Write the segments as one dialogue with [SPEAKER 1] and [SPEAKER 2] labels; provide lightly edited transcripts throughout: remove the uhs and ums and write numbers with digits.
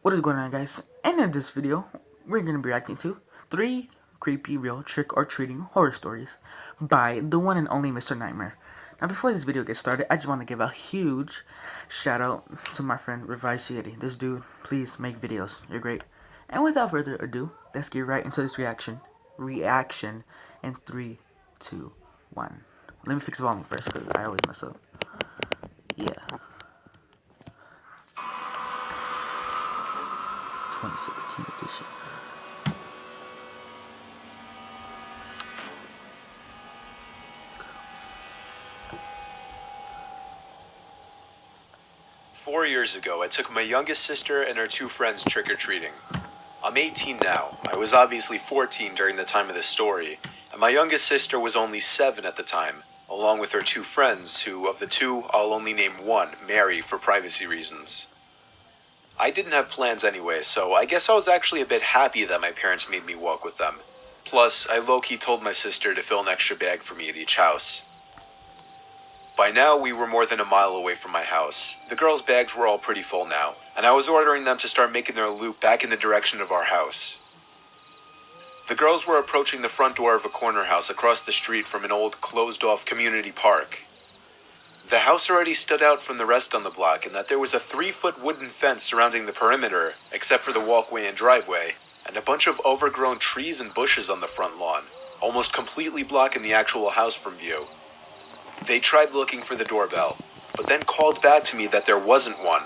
[SPEAKER 1] What is going on, guys? And in this video, we're going to be reacting to 3 creepy real trick-or-treating horror stories by the one and only Mr. Nightmare. Now, before this video gets started, I just want to give a huge shout out to my friend Revice Yeti. This dude, please make videos. You're great. And without further ado, let's get right into this reaction in 3, 2, 1. Let me fix the volume first, because I always mess up. Yeah. 2016 edition.
[SPEAKER 2] Four years ago, I took my youngest sister and her 2 friends trick-or-treating. I'm 18 now. I was obviously 14 during the time of this story, and my youngest sister was only 7 at the time, along with her 2 friends, who, of the 2, I'll only name one, Mary, for privacy reasons. I didn't have plans anyway, so I guess I was actually a bit happy that my parents made me walk with them. Plus, I low-key told my sister to fill an extra bag for me at each house. By now, we were more than a mile away from my house. The girls' bags were all pretty full now, and I was ordering them to start making their loop back in the direction of our house. The girls were approaching the front door of a corner house across the street from an old, closed-off community park. The house already stood out from the rest on the block in that there was a 3-foot wooden fence surrounding the perimeter, except for the walkway and driveway, and a bunch of overgrown trees and bushes on the front lawn, almost completely blocking the actual house from view. They tried looking for the doorbell, but then called back to me that there wasn't one.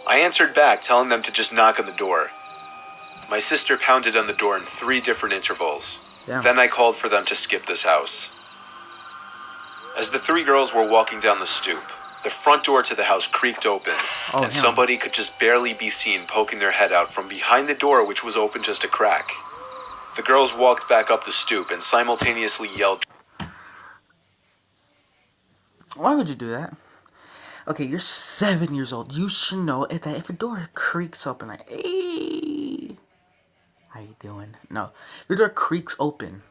[SPEAKER 2] I answered back, telling them to just knock on the door. My sister pounded on the door in 3 different intervals.
[SPEAKER 1] Yeah.
[SPEAKER 2] Then I called for them to skip this house. As the 3 girls were walking down the stoop, the front door to the house creaked open, and somebody could just barely be seen poking their head out from behind the door, which was open just a crack. The girls walked back up the stoop and simultaneously yelled.
[SPEAKER 1] Why would you do that? Okay, you're 7 years old. You should know that if a door creaks open, like, hey, how you doing? No, if your door creaks open,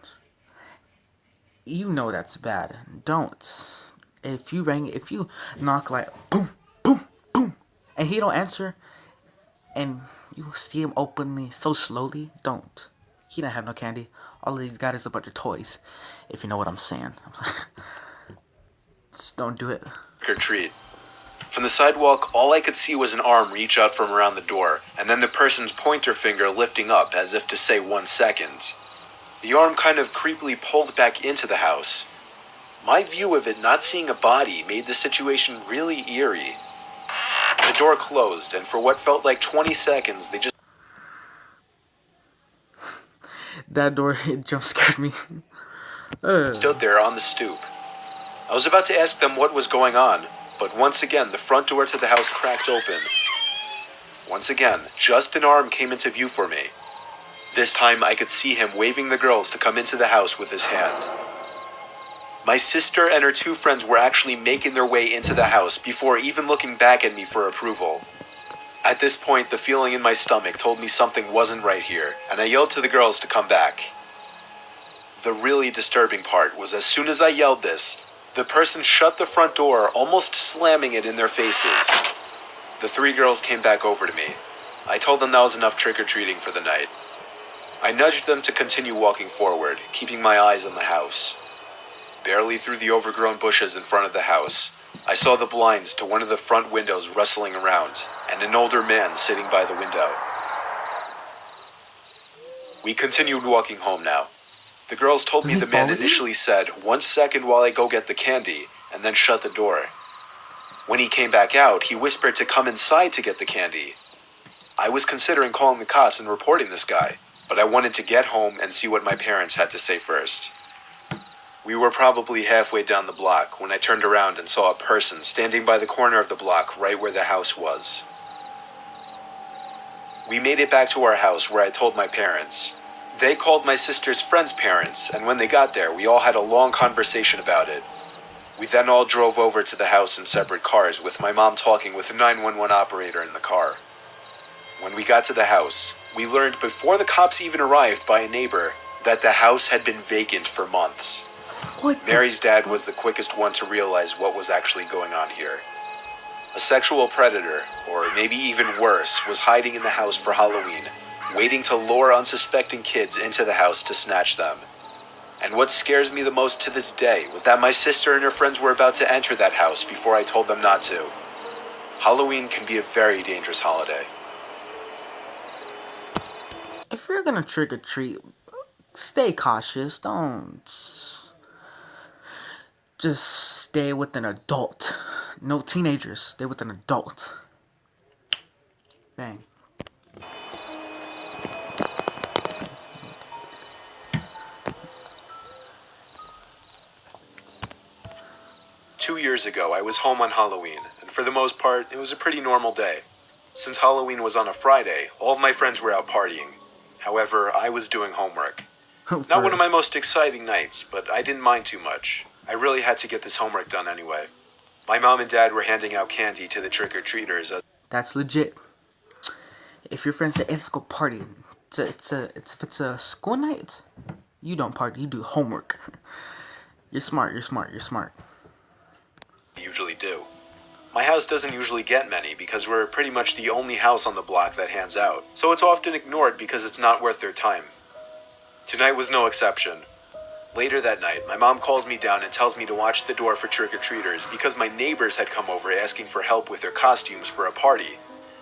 [SPEAKER 1] you know that's bad. Don't. If you knock like boom, boom, boom, and he don't answer, and you see him openly so slowly, don't. He don't have no candy. All he's got is a bunch of toys. If you know what I'm saying. Just don't do it.
[SPEAKER 2] Trick or treat. From the sidewalk, all I could see was an arm reach out from around the door, and then the person's pointer finger lifting up as if to say 1 second. The arm kind of creepily pulled back into the house. My view of it not seeing a body made the situation really eerie. The door closed, and for what felt like 20 seconds, they just...
[SPEAKER 1] That door, it jump scared me.
[SPEAKER 2] stood there on the stoop. I was about to ask them what was going on, but once again, the front door to the house cracked open. Once again, just an arm came into view for me. This time, I could see him waving the girls to come into the house with his hand. My sister and her 2 friends were actually making their way into the house before even looking back at me for approval. At this point, the feeling in my stomach told me something wasn't right here, and I yelled to the girls to come back. The really disturbing part was as soon as I yelled this, the person shut the front door, almost slamming it in their faces. The 3 girls came back over to me. I told them that was enough trick-or-treating for the night. I nudged them to continue walking forward, keeping my eyes on the house. Barely through the overgrown bushes in front of the house, I saw the blinds to one of the front windows rustling around, and an older man sitting by the window. We continued walking home now. The girls told me the man initially said, 1 second while I go get the candy, and then shut the door. When he came back out, he whispered to come inside to get the candy. I was considering calling the cops and reporting this guy, but I wanted to get home and see what my parents had to say first. We were probably halfway down the block when I turned around and saw a person standing by the corner of the block right where the house was. We made it back to our house where I told my parents. They called my sister's friend's parents, and when they got there, we all had a long conversation about it. We then all drove over to the house in separate cars, with my mom talking with the 911 operator in the car. When we got to the house, we learned before the cops even arrived by a neighbor that the house had been vacant for months. Mary's dad was the quickest one to realize what was actually going on here. A sexual predator, or maybe even worse, was hiding in the house for Halloween, waiting to lure unsuspecting kids into the house to snatch them. And what scares me the most to this day was that my sister and her friends were about to enter that house before I told them not to. Halloween can be a very dangerous holiday.
[SPEAKER 1] If you're gonna trick or treat, stay cautious. Don't just stay with an adult. No teenagers. Stay with an adult. Bang.
[SPEAKER 2] Two years ago, I was home on Halloween, and for the most part, it was a pretty normal day. Since Halloween was on a Friday, all of my friends were out partying. However, I was doing homework. Not one of my most exciting nights, but I didn't mind too much. I really had to get this homework done anyway. My mom and dad were handing out candy to the trick-or-treaters.
[SPEAKER 1] That's legit. If your friends say, hey, let's go party, if it's a school night, you don't party, you do homework. You're smart.
[SPEAKER 2] Usually do. My house doesn't usually get many because we're pretty much the only house on the block that hands out, so it's often ignored because it's not worth their time. Tonight was no exception. Later that night, my mom calls me down and tells me to watch the door for trick-or-treaters because my neighbors had come over asking for help with their costumes for a party.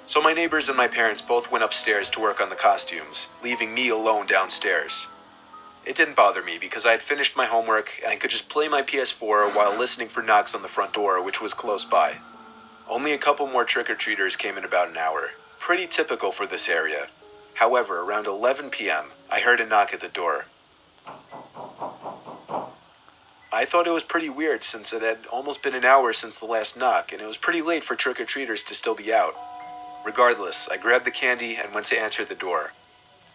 [SPEAKER 2] So my neighbors and my parents both went upstairs to work on the costumes, leaving me alone downstairs. It didn't bother me because I had finished my homework and I could just play my PS4 while listening for knocks on the front door, which was close by. Only a couple more trick-or-treaters came in about an hour. Pretty typical for this area. However, around 11 p.m., I heard a knock at the door. I thought it was pretty weird since it had almost been an hour since the last knock, and it was pretty late for trick-or-treaters to still be out. Regardless, I grabbed the candy and went to answer the door.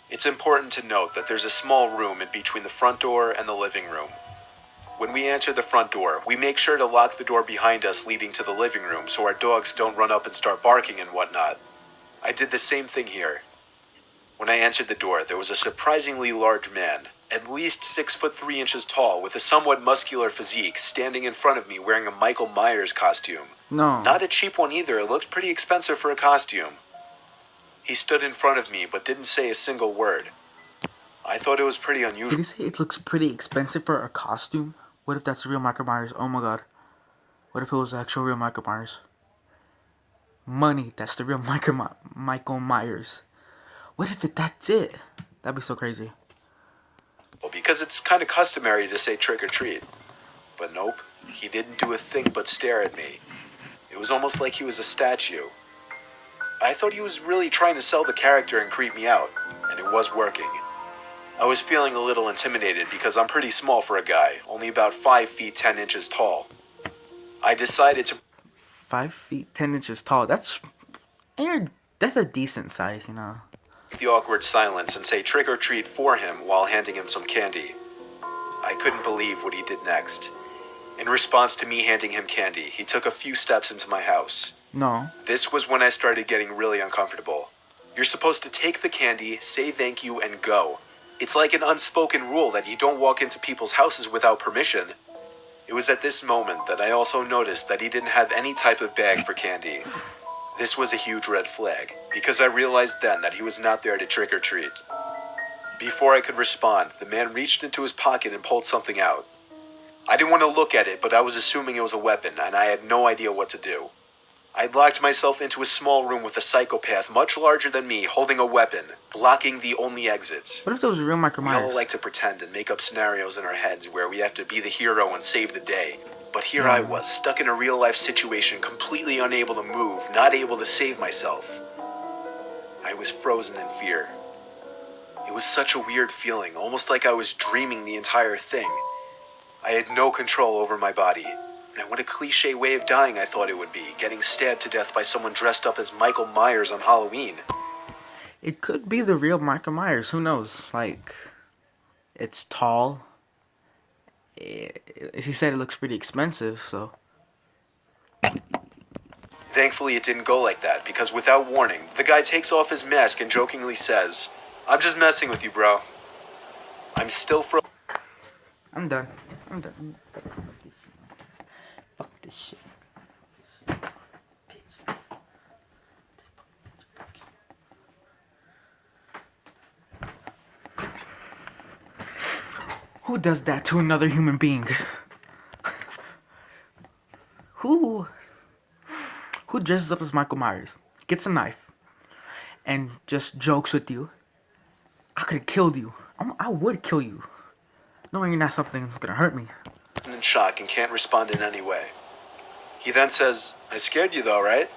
[SPEAKER 2] It's important to note that there's a small room in between the front door and the living room. When we enter the front door, we make sure to lock the door behind us leading to the living room so our dogs don't run up and start barking and whatnot. I did the same thing here. When I entered the door, there was a surprisingly large man, at least 6'3" tall, with a somewhat muscular physique, standing in front of me wearing a Michael Myers costume.
[SPEAKER 1] No.
[SPEAKER 2] Not a cheap one either, it looked pretty expensive for a costume. He stood in front of me but didn't say a single word. I thought it was pretty unusual.
[SPEAKER 1] Did he say it looks pretty expensive for a costume? What if that's the real Michael Myers? Oh my god. What if it was the actual real Michael Myers? Money, that's the real Michael Myers. What if that's it? That'd be so crazy.
[SPEAKER 2] Well, because it's kind of customary to say trick or treat. But nope, he didn't do a thing but stare at me. It was almost like he was a statue. I thought he was really trying to sell the character and creep me out, and it was working. I was feeling a little intimidated because I'm pretty small for a guy, only about 5 feet 10 inches tall. I decided to
[SPEAKER 1] 5 feet 10 inches tall. That's a decent size, you know.
[SPEAKER 2] The awkward silence and say trick or treat for him while handing him some candy. I couldn't believe what he did next. In response to me handing him candy, he took a few steps into my house.
[SPEAKER 1] No.
[SPEAKER 2] This was when I started getting really uncomfortable. You're supposed to take the candy, say thank you, and go. It's like an unspoken rule that you don't walk into people's houses without permission. It was at this moment that I also noticed that he didn't have any type of bag for candy. This was a huge red flag, because I realized then that he was not there to trick or treat. Before I could respond, the man reached into his pocket and pulled something out. I didn't want to look at it, but I was assuming it was a weapon, and I had no idea what to do. I'd locked myself into a small room with a psychopath much larger than me holding a weapon, blocking the only exits.
[SPEAKER 1] What if there was a real Michael
[SPEAKER 2] We
[SPEAKER 1] Myers?
[SPEAKER 2] all like to pretend and make up scenarios in our heads where we have to be the hero and save the day. But here I was, stuck in a real-life situation, completely unable to move, not able to save myself. I was frozen in fear. It was such a weird feeling, almost like I was dreaming the entire thing. I had no control over my body. And what a cliche way of dying I thought it would be, getting stabbed to death by someone dressed up as Michael Myers on Halloween.
[SPEAKER 1] It could be the real Michael Myers. Who knows? Like, it's tall. He said it looks pretty expensive, so.
[SPEAKER 2] Thankfully, it didn't go like that, because without warning, the guy takes off his mask and jokingly says, "I'm just messing with you, bro." I'm still
[SPEAKER 1] I'm done. Fuck this shit. Bitch. Who does that to another human being? Who dresses up as Michael Myers, gets a knife, and just jokes with you? I could have killed you. I would kill you, knowing you're not something that's gonna hurt me.
[SPEAKER 2] In shock and can't respond in any way. He then says, "I scared you though, right?"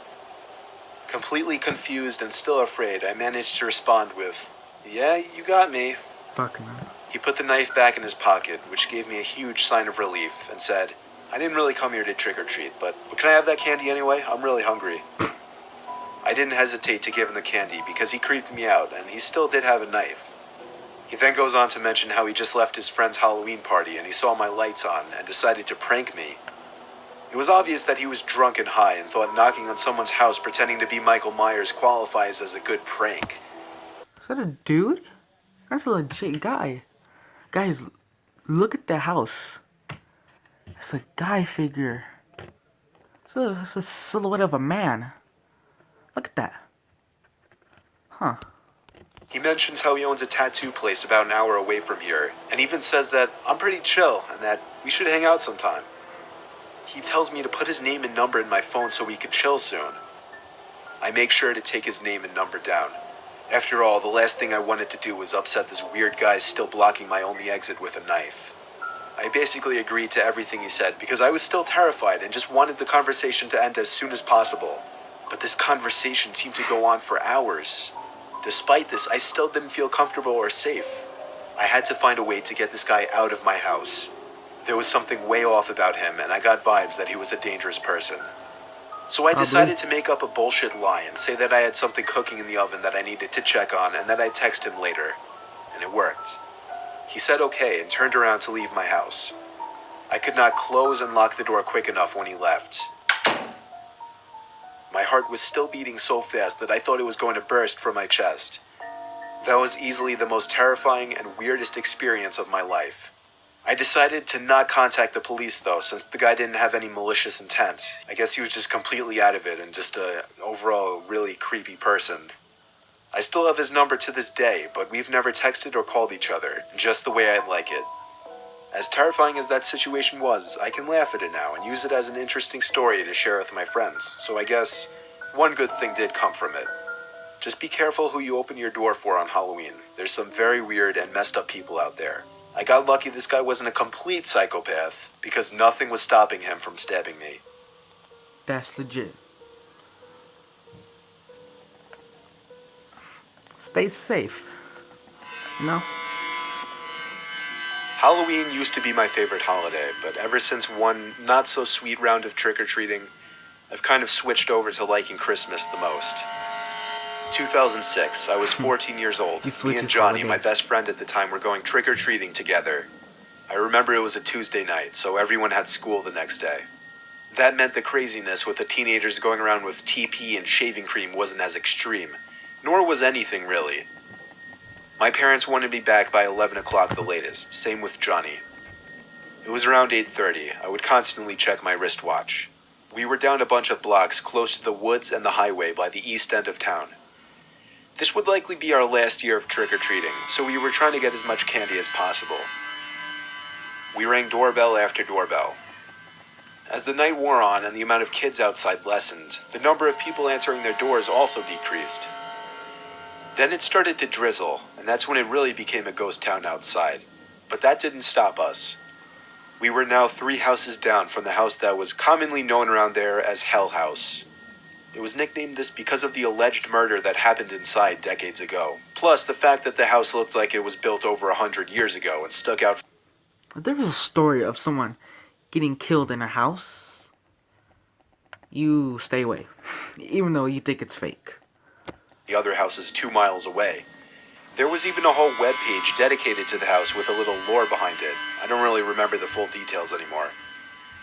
[SPEAKER 2] Completely confused and still afraid, I managed to respond with, "Yeah, you got me."
[SPEAKER 1] Fuck no.
[SPEAKER 2] He put the knife back in his pocket, which gave me a huge sign of relief, and said, "I didn't really come here to trick-or-treat, but can I have that candy anyway? I'm really hungry." I didn't hesitate to give him the candy because he creeped me out, and he still did have a knife. He then goes on to mention how he just left his friend's Halloween party and he saw my lights on and decided to prank me. It was obvious that he was drunk and high and thought knocking on someone's house pretending to be Michael Myers qualifies as a good prank.
[SPEAKER 1] Is that a dude? That's a legit guy. Guys, look at the house. It's a guy figure. It's a silhouette of a man. Look at that. Huh.
[SPEAKER 2] He mentions how he owns a tattoo place about an hour away from here, and even says that I'm pretty chill and that we should hang out sometime. He tells me to put his name and number in my phone so we could chill soon. I make sure to take his name and number down. After all, the last thing I wanted to do was upset this weird guy still blocking my only exit with a knife. I basically agreed to everything he said because I was still terrified and just wanted the conversation to end as soon as possible. But this conversation seemed to go on for hours. Despite this, I still didn't feel comfortable or safe. I had to find a way to get this guy out of my house. There was something way off about him, and I got vibes that he was a dangerous person. So I decided to make up a bullshit lie and say that I had something cooking in the oven that I needed to check on and that I'd text him later. And it worked. He said okay and turned around to leave my house. I could not close and lock the door quick enough when he left. My heart was still beating so fast that I thought it was going to burst from my chest. That was easily the most terrifying and weirdest experience of my life. I decided to not contact the police though, since the guy didn't have any malicious intent. I guess he was just completely out of it and just a overall really creepy person. I still have his number to this day, but we've never texted or called each other, just the way I'd like it. As terrifying as that situation was, I can laugh at it now and use it as an interesting story to share with my friends, so I guess one good thing did come from it. Just be careful who you open your door for on Halloween. There's some very weird and messed up people out there. I got lucky this guy wasn't a complete psychopath, because nothing was stopping him from stabbing me.
[SPEAKER 1] That's legit. Stay safe. You know?
[SPEAKER 2] Halloween used to be my favorite holiday, but ever since one not-so-sweet round of trick-or-treating, I've kind of switched over to liking Christmas the most. 2006, I was 14 years old. Me and Johnny, my best friend at the time, were going trick-or-treating together. I remember it was a Tuesday night, so everyone had school the next day. That meant the craziness with the teenagers going around with TP and shaving cream wasn't as extreme, nor was anything really. My parents wanted me back by 11 o'clock the latest, same with Johnny. It was around 8:30. I would constantly check my wristwatch. We were down a bunch of blocks close to the woods and the highway by the east end of town. This would likely be our last year of trick-or-treating, so we were trying to get as much candy as possible. We rang doorbell after doorbell. As the night wore on and the amount of kids outside lessened, the number of people answering their doors also decreased. Then it started to drizzle, and that's when it really became a ghost town outside. But that didn't stop us. We were now 3 houses down from the house that was commonly known around there as Hell House. It was nicknamed this because of the alleged murder that happened inside decades ago, plus the fact that the house looked like it was built over 100 years ago and stuck out.
[SPEAKER 1] If there was a story of someone getting killed in a house, you stay away, even though you think it's fake.
[SPEAKER 2] The other house is 2 miles away. There was even a whole webpage dedicated to the house with a little lore behind it. I don't really remember the full details anymore.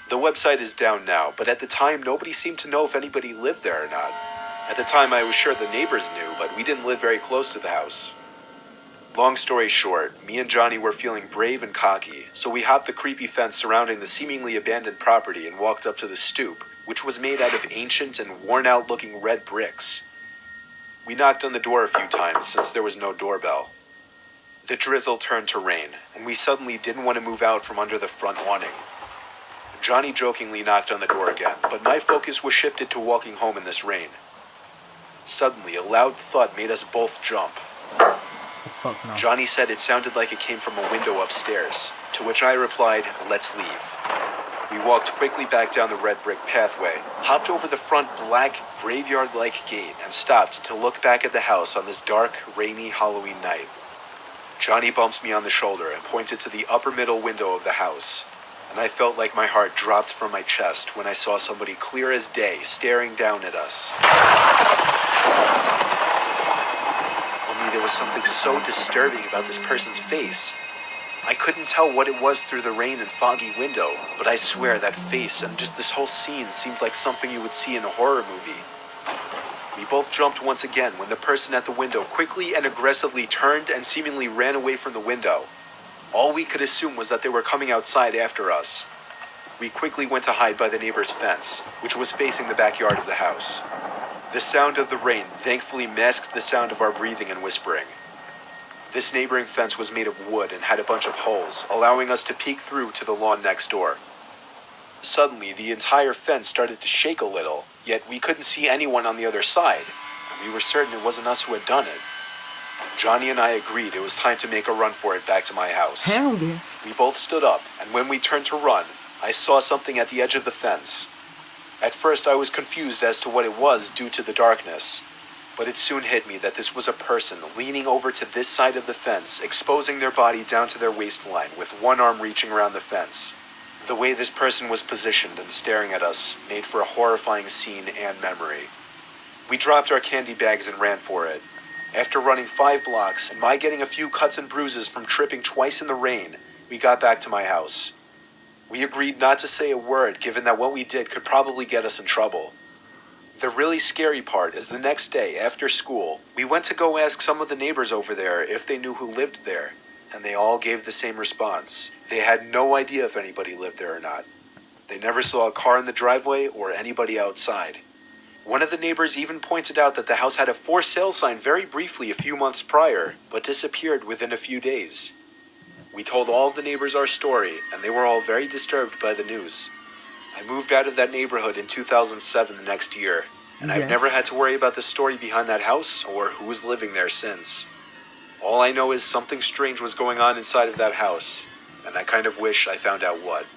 [SPEAKER 2] The website is down now, but at the time nobody seemed to know if anybody lived there or not. At the time I was sure the neighbors knew, but we didn't live very close to the house. Long story short, me and Johnny were feeling brave and cocky, so we hopped the creepy fence surrounding the seemingly abandoned property and walked up to the stoop, which was made out of ancient and worn-out looking red bricks. We knocked on the door a few times since there was no doorbell. The drizzle turned to rain, and we suddenly didn't want to move out from under the front awning. Johnny jokingly knocked on the door again, but my focus was shifted to walking home in this rain. Suddenly, a loud thud made us both jump.
[SPEAKER 1] Fuck no.
[SPEAKER 2] Johnny said it sounded like it came from a window upstairs, to which I replied, "Let's leave." We walked quickly back down the red brick pathway, hopped over the front black graveyard-like gate, and stopped to look back at the house on this dark, rainy Halloween night. Johnny bumped me on the shoulder and pointed to the upper middle window of the house, and I felt like my heart dropped from my chest when I saw somebody clear as day staring down at us. Only there was something so disturbing about this person's face. I couldn't tell what it was through the rain and foggy window, but I swear that face and just this whole scene seemed like something you would see in a horror movie. We both jumped once again when the person at the window quickly and aggressively turned and seemingly ran away from the window. All we could assume was that they were coming outside after us. We quickly went to hide by the neighbor's fence, which was facing the backyard of the house. The sound of the rain thankfully masked the sound of our breathing and whispering. This neighboring fence was made of wood and had a bunch of holes, allowing us to peek through to the lawn next door. Suddenly, the entire fence started to shake a little, yet we couldn't see anyone on the other side, and we were certain it wasn't us who had done it. Johnny and I agreed it was time to make a run for it back to my house.
[SPEAKER 1] Hell yes.
[SPEAKER 2] We both stood up, and when we turned to run, I saw something at the edge of the fence. At first, I was confused as to what it was due to the darkness, but it soon hit me that this was a person leaning over to this side of the fence, exposing their body down to their waistline with one arm reaching around the fence. The way this person was positioned and staring at us made for a horrifying scene and memory. We dropped our candy bags and ran for it. After running 5 blocks and my getting a few cuts and bruises from tripping twice in the rain, we got back to my house. We agreed not to say a word given that what we did could probably get us in trouble. The really scary part is the next day after school, we went to go ask some of the neighbors over there if they knew who lived there, and they all gave the same response. They had no idea if anybody lived there or not. They never saw a car in the driveway or anybody outside. One of the neighbors even pointed out that the house had a for sale sign very briefly a few months prior, but disappeared within a few days. We told all of the neighbors our story, and they were all very disturbed by the news. I moved out of that neighborhood in 2007 the next year, and I've never had to worry about the story behind that house or who was living there since. All I know is something strange was going on inside of that house, and I kind of wish I found out what.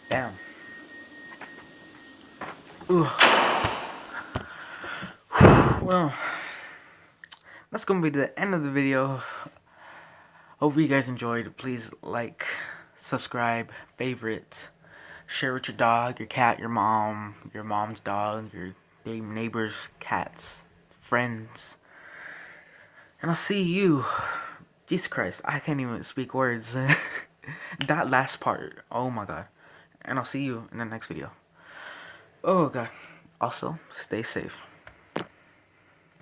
[SPEAKER 1] Damn. Ooh. Well, that's gonna be the end of the video. Hope you guys enjoyed. Please like, subscribe, favorite, share with your dog, your cat, your mom's dog, your neighbor's cats, friends. And I'll see you. Jesus Christ, I can't even speak words. That last part, oh my god. And I'll see you in the next video. Oh god. Also, stay safe.